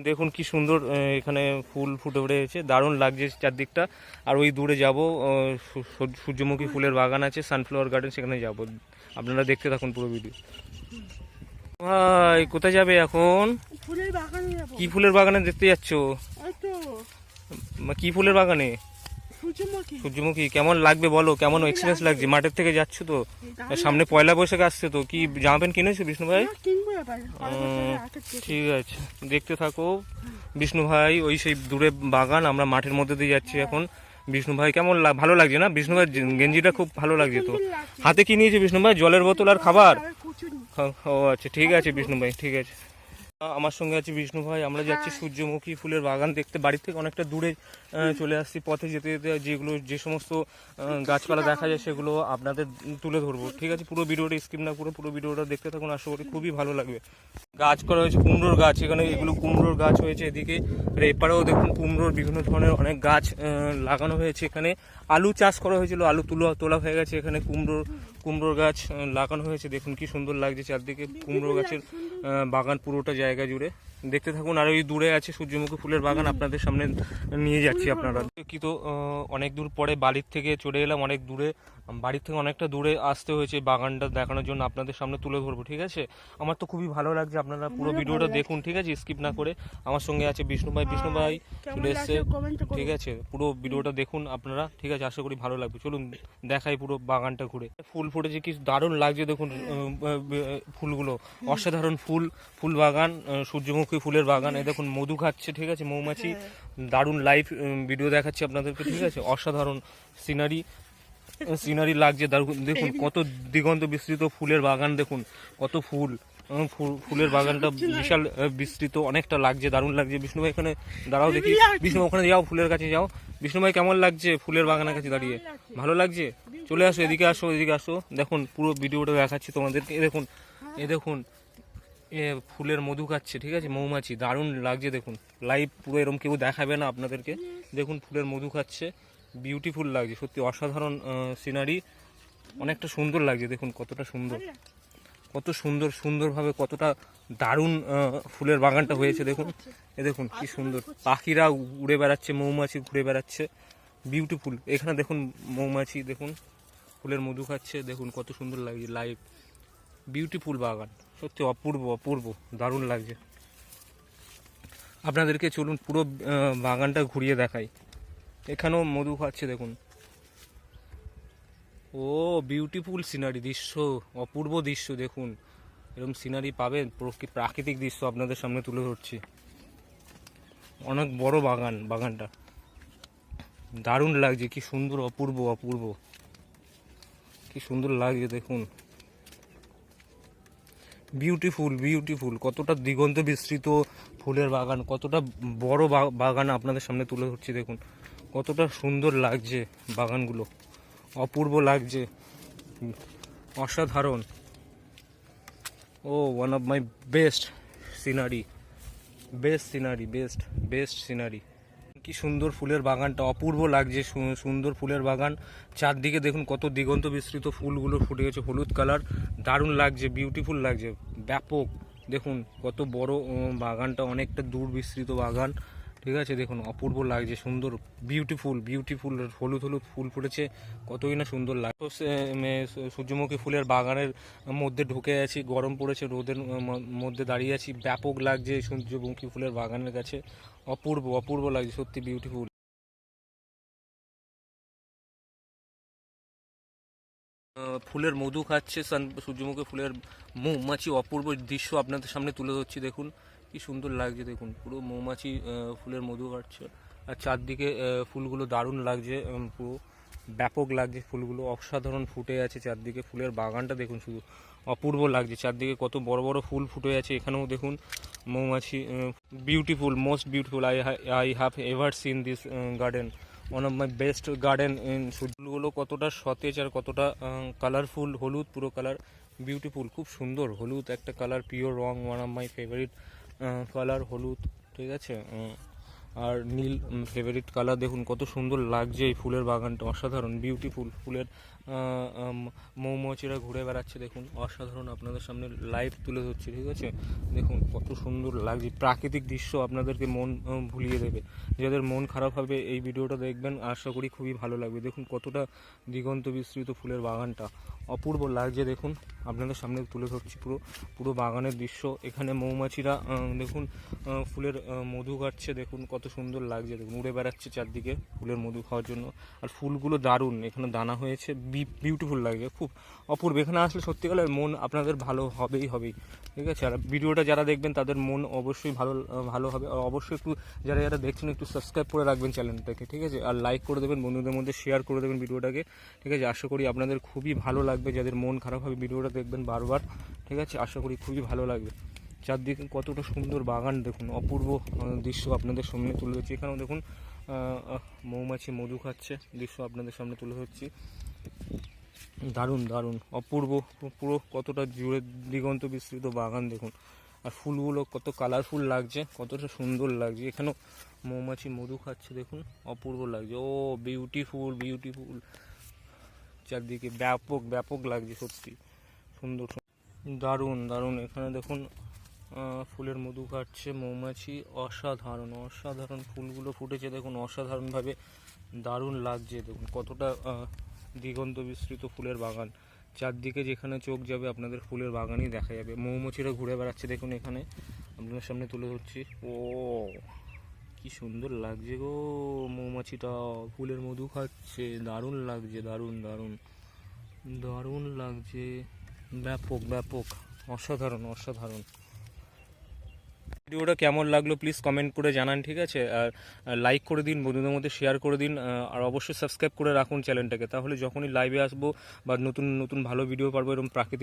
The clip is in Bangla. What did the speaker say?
দেখুন কি সুন্দর এখানে ফুল ফুটে উঠেছে, দারুণ লাগছে চারদিকটা। আর ওই দূরে যাব, সূর্যমুখী ফুলের বাগান আছে, সানফ্লাওয়ার গার্ডেন, সেখানে যাব। আপনারা দেখতে থাকুন পুরো ভিডিও। ভাই কোথায় যাবে এখন? ফুলের বাগানে যাব। কি ফুলের বাগানে দেখতে যাচ্ছ? এই তো কি ফুলের বাগানে? সূর্যমুখী। সূর্যমুখী। কেমন লাগবে বলো, কেমন এক্সপিরিয়েন্স লাগছে? মাঠের থেকে যাচ্ছ তো, সামনে পয়লা বৈশাখ আসছে তো, কি জামা প্যান্ট কিনেছো বিষ্ণু ভাই? কিনবো এবার। ঠিক আছে, দেখতে থাকো। বিষ্ণু ভাই ওই সেই দূরে বাগান, আমরা মাঠের মধ্যে দিয়ে যাচ্ছি এখন। বিষ্ণু ভাই কেমন ভালো লাগছে না? বিষ্ণু ভাই গেঞ্জিটা খুব ভালো লাগছে তো। হাতে কি নিয়েছে বিষ্ণু ভাই? জলের বোতল আর খাবার? ও আচ্ছা, ঠিক আছে বিষ্ণু ভাই, ঠিক আছে। আমার সঙ্গে আছে বিষ্ণু ভাই, আমরা যাচ্ছি সূর্যমুখী ফুলের বাগান দেখতে। বাড়ির থেকে অনেকটা দূরে চলে আসছি, পথে যেতে যেতে যে সমস্ত গাছপালা দেখা যায় সেগুলো আপনাদের তুলে ধরবো, ঠিক আছে? পুরো ভিডিওটা স্কিপ না করে পুরো ভিডিওটা দেখতে থাকুন, আশা করি খুবই ভালো লাগবে। গাছ করা হয়েছে কুমড়োর গাছ, এখানে এগুলো কুমড়োর গাছ হয়েছে এদিকে। এপারেও দেখুন কুমড়োর বিভিন্ন ধরনের অনেক গাছ লাগানো হয়েছে। এখানে আলু চাষ করা হয়েছিল, আলু তোলা হয়ে গেছে। এখানে কুমড়োর গাছ লাগানো হয়েছে, দেখুন কি সুন্দর লাগছে চারদিকে কুমড়ো গাছের বাগান পুরোটা জায়গা জুড়ে। দেখতে থাকুন। আর ওই দূরে আছে সূর্যমুখী ফুলের বাগান, আপনাদের সামনে নিয়ে যাচ্ছি। আপনারা কি তো অনেক দূর পরে বাড়ির থেকে চলে এলাম, অনেক দূরে, বাড়ির থেকে অনেকটা দূরে আসতে হয়েছে বাগানটা দেখানোর জন্য, আপনাদের সামনে তুলে ধরবো, ঠিক আছে? আমার তো খুবই ভালো লাগছে, আপনারা পুরো ভিডিওটা দেখুন, ঠিক আছে? স্কিপ না করে। আমার সঙ্গে আছে বিষ্ণু ভাই চলে এসছে, ঠিক আছে? পুরো ভিডিওটা দেখুন আপনারা, ঠিক আছে? আশা করি ভালো লাগবে। চলুন দেখাই পুরো বাগানটা ঘুরে। ফুল ফুটেছে, কি দারুণ লাগছে দেখুন ফুলগুলো, অসাধারণ ফুল বাগান, সূর্যমুখী ফুলের বাগান। এই দেখুন মধু খাচ্ছে, ঠিক আছে? মৌমাছি। দারুণ লাইভ ভিডিও দেখাচ্ছি আপনাদেরকে, ঠিক আছে? অসাধারণ সিনারি লাগছে। দেখুন কত দিগন্ত বিস্তৃত ফুলের বাগান, দেখুন কত ফুলের বাগানটা বিশাল বিস্তৃত, অনেকটা লাগছে, দারুণ লাগছে। বিষ্ণু ভাই এখানে দাঁড়াও দেখি, বিষ্ণু ওখানে যাও, ফুলের কাছে যাও। বিষ্ণু ভাই কেমন লাগছে ফুলের বাগানের কাছে দাঁড়িয়ে? ভালো লাগছে? চলে আসো, এদিকে আসো। দেখুন পুরো ভিডিওটা দেখাচ্ছি তোমাদেরকে। এ দেখুন ফুলের মধু খাচ্ছে, ঠিক আছে? মৌমাছি, দারুণ লাগছে দেখুন। লাইভ পুরো এরকম কেউ দেখাবে না আপনাদেরকে। দেখুন ফুলের মধু খাচ্ছে, বিউটিফুল লাগছে সত্যি, অসাধারণ সিনারি, অনেকটা সুন্দর লাগছে। দেখুন কতটা সুন্দরভাবে কতটা দারুণ ফুলের বাগানটা হয়েছে। দেখুন দেখুন কি সুন্দর, পাখিরা উড়ে বেড়াচ্ছে, মৌমাছি ঘুরে বেড়াচ্ছে, বিউটিফুল। এখানে দেখুন মৌমাছি, দেখুন ফুলের মধু খাচ্ছে, দেখুন কত সুন্দর লাগছে। লাইভ বিউটিফুল বাগান, সত্যি অপূর্ব দারুণ লাগছে। আপনাদেরকে চলুন পুরো বাগানটা ঘুরিয়ে দেখাই। এখানেও মধু খাচ্ছে, দেখুন। ও বিউটিফুল সিনারি, দৃশ্য, অপূর্ব দৃশ্য। দেখুন এরকম সিনারি পাবেন, প্রাকৃতিক দৃশ্য আপনাদের সামনে তুলে ধরছি। অনেক বড় বাগানটা দারুণ লাগছে, কি সুন্দর, অপূর্ব কি সুন্দর লাগছে। দেখুন বিউটিফুল, কতটা দিগন্ত বিস্তৃত ফুলের বাগান, কতটা বড় বাগান আপনাদের সামনে তুলে ধরছি। দেখুন কতটা সুন্দর লাগছে বাগানগুলো, অপূর্ব লাগছে, অসাধারণ। One of my best scenery. কি সুন্দর ফুলের বাগানটা, অপূর্ব লাগছে, সুন্দর ফুলের বাগান। চারদিকে দেখুন কত দিগন্ত বিস্তৃত ফুলগুলো ফুটে গেছে, হলুদ কালার, দারুণ লাগছে, বিউটিফুল লাগছে, ব্যাপক। দেখুন কত বড় বাগানটা, অনেকটা দূর বিস্তৃত বাগান, ঠিক আছে? দেখুন অপূর্ব লাগছে, সুন্দর, বিউটিফুল হলুদ ফুল ফুটেছে, কতই না সুন্দর লাগে। সূর্যমুখী ফুলের বাগানের মধ্যে ঢুকে আছি, গরম পড়েছে, রোদের মধ্যে দাঁড়িয়ে আছি, ব্যাপক লাগছে সূর্যমুখী ফুলের বাগানের কাছে, অপূর্ব লাগছে, সত্যি বিউটিফুল। ফুলের মধু খাচ্ছে সূর্যমুখী ফুলের মৌমাছি, অপূর্ব দৃশ্য আপনাদের সামনে তুলে ধরছি। দেখুন কি সুন্দর লাগছে, দেখুন পুরো মৌমাছি ফুলের মধু খাচ্ছে, আর চারদিকে ফুলগুলো দারুণ লাগছে, পুরো ব্যাপক লাগছে, ফুলগুলো অসাধারণ ফুটে আছে চারদিকে। ফুলের বাগানটা দেখুন শুধু, অপূর্ব লাগছে, চারদিকে কত বড় ফুল ফুটে আছে। এখানেও দেখুন মৌমাছি, most beautiful I have ever seen this garden, one of my best garden in. ফুলগুলো কতটা সতেজ আর কতটা কালারফুল, হলুদ পুরো কালার, বিউটিফুল, খুব সুন্দর হলুদ একটা colour, pure wrong, one of my favourite colour হলুদ, ঠিক আছে? আর নীল ফেভারিট কালার। দেখুন কত সুন্দর লাগছে এই ফুলের বাগানটা, অসাধারণ বিউটিফুল। ফুলের মৌমাছিরা ঘুরে বেড়াচ্ছে দেখুন, অসাধারণ। আপনাদের সামনে লাইভ তুলে ধরছি, ঠিক আছে। দেখুন কত সুন্দর লাগছে, প্রাকৃতিক দৃশ্য আপনাদেরকে মন ভুলিয়ে দেবে। যাদের মন খারাপ হবে এই ভিডিওটা দেখবেন, আশা করি খুবই ভালো লাগবে। দেখুন কতটা দিগন্ত বিস্তৃত ফুলের বাগানটা, অপূর্ব লাগছে। দেখুন আপনাদের সামনে তুলে ধরছি পুরো পুরো বাগানের দৃশ্য। এখানে মৌমাছিরা দেখুন ফুলের মধু কাটছে, দেখুন কত সুন্দর লাগছে। দেখুন উড়ে বেড়াচ্ছে চারদিকে ফুলের মধু খাওয়ার জন্য। আর ফুলগুলো দারুণ, এখানে দানা হয়েছে, বিউটিফুল লাগছে, খুব অপূর্ব। এখানে আসলে সত্যিকারের মন আপনাদের ভালো হবেই হবেই, ঠিক আছে। আর ভিডিওটা যারা দেখবেন তাদের মন অবশ্যই ভালো হবে। আর অবশ্যই একটু যারা যারা দেখছেন একটু সাবস্ক্রাইব করে রাখবেন চ্যানেলটাকে, ঠিক আছে। আর লাইক করে দেবেন, বন্ধুদের মধ্যে শেয়ার করে দেবেন ভিডিওটাকে, ঠিক আছে। আশা করি আপনাদের খুবই ভালো লাগবে, যাদের মন খারাপ হবে ভিডিওটা দেখবেন বারবার, ঠিক আছে। আশা করি খুবই ভালো লাগবে। চারদিকে কতটা সুন্দর বাগান, দেখুন অপূর্ব দৃশ্য আপনাদের সামনে তুলে ধরছি। এখানেও দেখুন মৌমাছি মধু খাচ্ছে, দৃশ্য আপনাদের সামনে তুলে ধরছি। দারুণ দারুণ অপূর্ব, পুরো কতটা জুড়ে দিগন্ত বিস্তৃত বাগান দেখুন। আর ফুলগুলো কত কালারফুল লাগছে, কতটা সুন্দর লাগছে। এখানেও মৌমাছি মধু খাচ্ছে, দেখুন অপূর্ব লাগছে। ও বিউটিফুল বিউটিফুল, চারদিকে ব্যাপক ব্যাপক লাগছে, সত্যি সুন্দর দারুণ দারুণ। এখানে দেখুন ফুলের মধু কাটছে মৌমাছি, অসাধারণ অসাধারণ। ফুলগুলো ফুটেছে দেখুন অসাধারণভাবে, দারুণ লাগছে। দেখুন কতটা দিগন্ত বিস্তৃত ফুলের বাগান, চারদিকে যেখানে চোখ যাবে আপনাদের ফুলের বাগানই দেখা যাবে। মৌমাছিরা ঘুরে বেড়াচ্ছে দেখুন, এখানে আপনাদের সামনে তুলে ধরছি। ও কি সুন্দর লাগছে গো, মৌমাছিটা ফুলের মধু খাচ্ছে, দারুণ লাগছে, দারুণ দারুণ দারুণ লাগছে, ব্যাপক ব্যাপক, অসাধারণ অসাধারণ। ভিডিওটা কেমন লাগলো প্লিজ কমেন্ট করে জানান, ঠিক আছে। আর লাইক করে দিন, বন্ধুদের মধ্যে শেয়ার করে দিন। আর অবশ্যই সাবস্ক্রাইব করে রাখুন চ্যানেলটাকে, তাহলে যখনই লাইভে আসবো বা নতুন নতুন ভালো ভিডিও পারবো এরকম প্রাকৃতিক